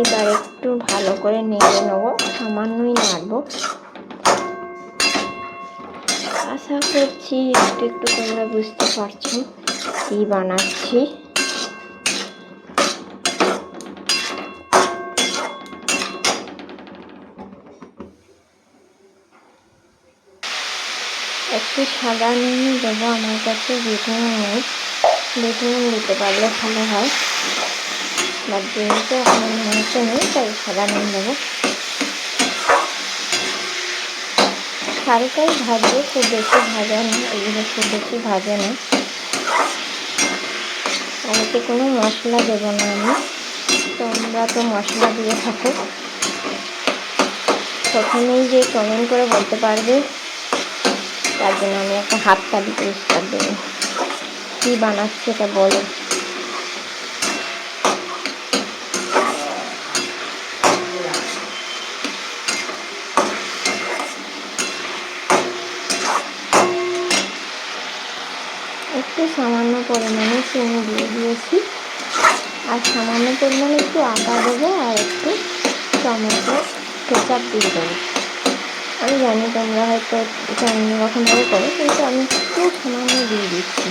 এবার একটু ভালো করে নেড়ে নেবো, সামান্যই নাড়বো। আশা করছি একটু একটু তোমরা বুঝতে পারছো কি বানাচ্ছি। একটু সাদা নুন দেবো, আমার কাছে বিট নুন নেই, বিট নুন দিতে পারলে ভালো হয়, বাট যেহেতু এখন মাংস নেই তাই সাদা নুন দেবো। হালকাই ভাজবো, খুব বেশি ভাজা নেই, এগুলো খুব বেশি ভাজে না। আর এতে কোনো মশলা দেবো না আমি, তোমরা তো মশলা দিয়ে থাকো, প্রথমেই যে কমেন্ট করে বলতে পারবে, তার জন্য আমি একটা হাততালি পুরস্কার দেবো। কী বানাচ্ছি এটা বলো। একটু সামান্য পরিমাণে চিনি দিয়ে দিয়েছি, আর সামান্য পরিমাণে একটু আদা দেবো, আর একটু টমেটো কেচাপ দিয়ে দেবো। আমি জানি তোমরা হয়তো এটা অন্য রকমভাবে করো, কিন্তু আমি একটু সামান্য দিয়ে দিচ্ছি।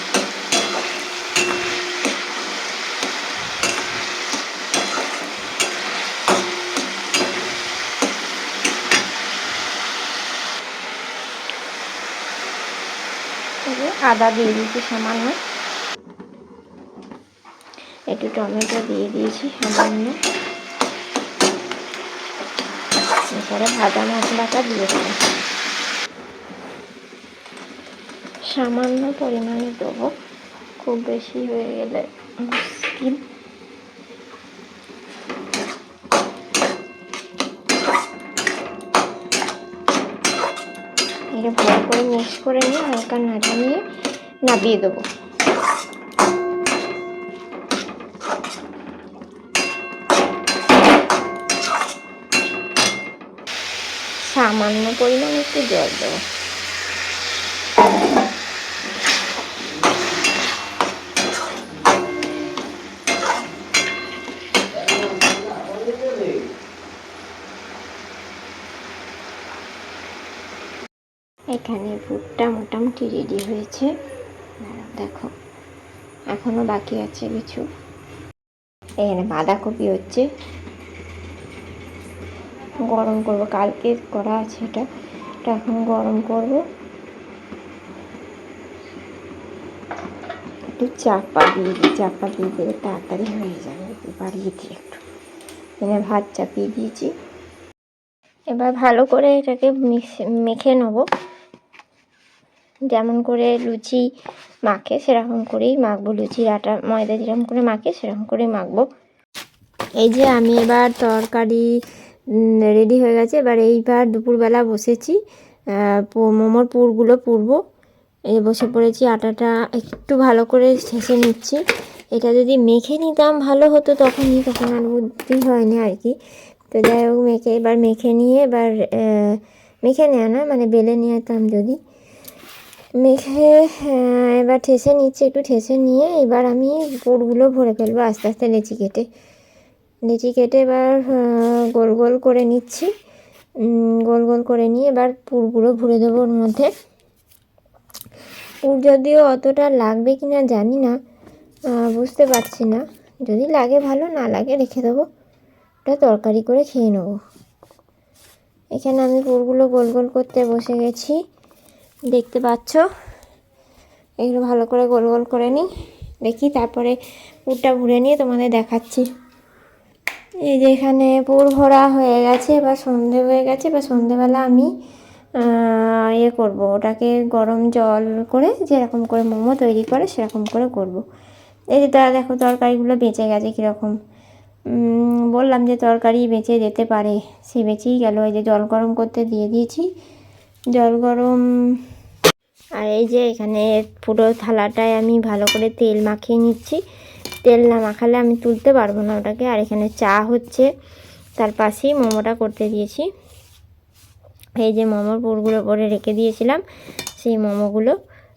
আদা দিয়ে দিয়েছি সামান্য, একটু টমেটো দিয়ে দিয়েছি সামান্য, এরপরে ভাজা মশলাটা দিয়ে দেবো, সামান্য পরিমাণে দেবো, খুব বেশি হয়ে গেলে মুশকিল। এটা ভালো করে মিক্স করে নিয়ে হালকা নাড়া নিয়ে নামিয়ে দেবো। সামান্য পরিমাণে একটু জল দেবো। এখানে পুরটা মোটামুটি রেডি হয়েছে, দেখো এখনো বাকি আছে কিছু। এখানে বাঁধাকপি হচ্ছে, গরম করব, কালকে করা আছে এটা এখন গরম করব। একটু চাপা দিয়ে দিই, চাপা দিয়ে দিলে তাড়াতাড়ি হয়ে যাবে, একটু বাড়িয়ে দিই একটু। এখানে ভাত চাপিয়ে দিয়েছি, এবার ভালো করে এটাকে মেখে নেবো, যেমন করে লুচি মাখে সেরকম করেই মাখবো, লুচির আটা ময়দা যেরকম করে মাখে সেরকম করেই মাখবো। এই যে আমি এবার তরকারি রেডি হয়ে গেছে, এবার এইবার দুপুরবেলা বসেছি মোমোর পুরগুলো পুরবো। এই বসে পড়েছি, আটাটা একটু ভালো করে ছেঁচে নিচ্ছি। এটা যদি মেখে নিতাম ভালো হতো, তখন আর বুদ্ধি হয়নি আর কি। তো যাই হোক, এবার মেখে নিয়ে এবার মেখে নেওয়া না মানে বেলে নিয়ে যেতাম যদি, মেখে এবার ঠেসে নিচ্ছি, একটু ঠেসে নিয়ে এবার আমি পুরগুলো ভরে ফেলবো আস্তে আস্তে লেচি কেটে এবার গোল গোল করে নিচ্ছি। গোল গোল করে নিয়ে এবার পুরগুলো ভরে দেবো ওর মধ্যে। পুর যদিও অতটা লাগবে কি না জানি না, বুঝতে পারছি না, যদি লাগে ভালো, না লাগে রেখে দেবো, ওটা তরকারি করে খেয়ে নেবো। এখানে আমি পুরগুলো গোল গোল করতে বসে গেছি, দেখতে পাচ্ছ। এগুলো ভালো করে গোল গোল করে নিই, দেখি তারপরে পুরটা ভরে নিয়ে তোমাদের দেখাচ্ছি। এই যে এখানে পুর ভরা হয়ে গেছে, এবার সন্ধে হয়ে গেছে, এবার সন্ধেবেলা আমি করব, ওটাকে গরম জল করে যেরকম করে মোমো তৈরি করে সেরকম করে করব। এই যে তারা দেখো তরকারিগুলো বেঁচে গেছে কীরকম, বললাম যে তরকারি বেঁচে যেতে পারে, সে বেঁচেই গেল। এই যে জল গরম করতে দিয়ে দিয়েছি, জল গরম। আর এই যে এখানে পুরো থালাটায় আমি ভালো করে তেল মাখিয়ে নিচ্ছি, তেল না মাখালে আমি তুলতে পারবো না ওটাকে। আর এখানে চা হচ্ছে, তার পাশেই মোমোটা করতে দিয়েছি। এই যে মোমোর পুরগুলো করে রেখে দিয়েছিলাম, সেই মোমোগুলো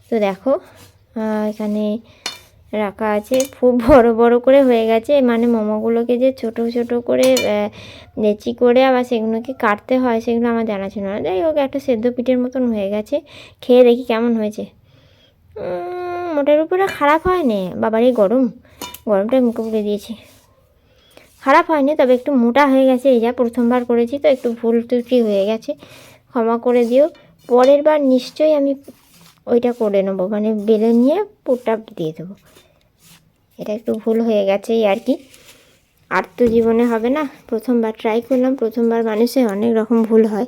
তো দেখো এখানে রাখা আছে, খুব বড় বড় করে হয়ে গেছে। মানে মোমোগুলোকে যে ছোট ছোট করে নেচি করে আবার সেগুলোকে কাটতে হয় সেগুলো আমার জানা ছিল না। যাই হোক, একটা সেদ্ধ পিঠের মতন হয়ে গেছে। খেয়ে দেখি কেমন হয়েছে। মোটের উপরে খারাপ হয়নি, বাবারই গরমটাই মুখে পুড়ে দিয়েছি। খারাপ হয়নি, তবে একটু মোটা হয়ে গেছে। এই যা প্রথমবার করেছি তো একটু ভুল ত্রুটি হয়ে গেছে, ক্ষমা করে দিও। পরের বার নিশ্চয়ই আমি ওইটা করে নেবো, মানে বেলে নিয়ে পুরটা দিয়ে দেবো। এটা একটু ভুল হয়ে গেছে আর কি, আর তো জীবনে হবে না। প্রথমবার ট্রাই করলাম, প্রথমবার মানুষের অনেক রকম ভুল হয়।